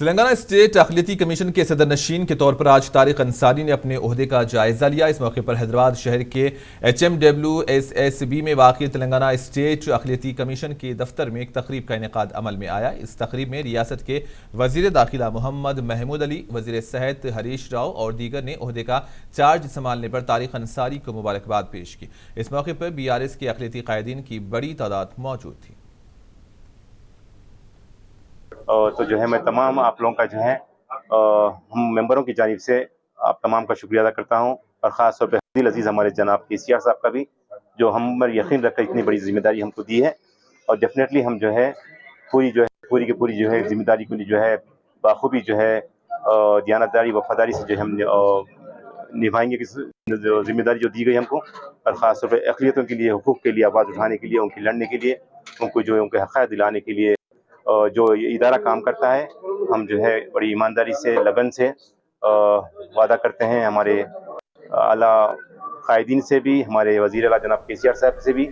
Telangana state اقلیتی commission کے صدر نشین کے طور پر آج طارق انصاری نے اپنے عہدے کا جائزہ لیا۔ اس موقع پر حیدرآباد شہر کے HMWSSB میں واقع تلنگانہ اسٹیٹ اقلیتی کمیشن کے دفتر میں ایک تقریب کا انعقاد عمل میں آیا۔ اس تقریب میں ریاست کے وزیر داخلہ محمد محمود علی، وزیر صحت ہریش راؤ اور دیگر نے عہدے کا چارج سنبھالنے پر طارق انصاری کو مبارکباد پیش کی۔ اس موقع پر BRS کے اقلیتی قائدین کی بڑی تعداد موجود تھی۔ تو جو ہے میں تمام آپ لوگوں کا جو ہے ہم ممبروں کی جانب سے آپ تمام کا شکریہ ادا کرتا ہوں، اور خاص طور پہ عزیز عزیز ہمارے جناب KCR صاحب کا بھی، جو ہم پر یقین رکھ کر اتنی بڑی ذمہ داری ہم کو دی ہے، اور ڈیفینیٹلی ہم جو ہے پوری کی پوری جو ہے ذمہ داری کو جو ہے بخوبی جو ہے دیانتداری وفاداری سے جو ہم نبھائیں گے، جو ذمہ داری جو دی گئی ہم کو، اور خاص طور پہ اقلیتوں کے لیے، حقوق کے لیے آواز اٹھانے کے لیے، ان کی لڑنے کے لیے، ان کو جو ان کے حقائق دلانے کے لیے جو یہ ادارہ کام کرتا ہے، ہم جو ہے بڑی ایمانداری سے، لگن سے وعدہ کرتے ہیں، ہمارے اعلیٰ قائدین سے بھی، ہمارے وزیر اعلیٰ جناب KCR صاحب سے بھی،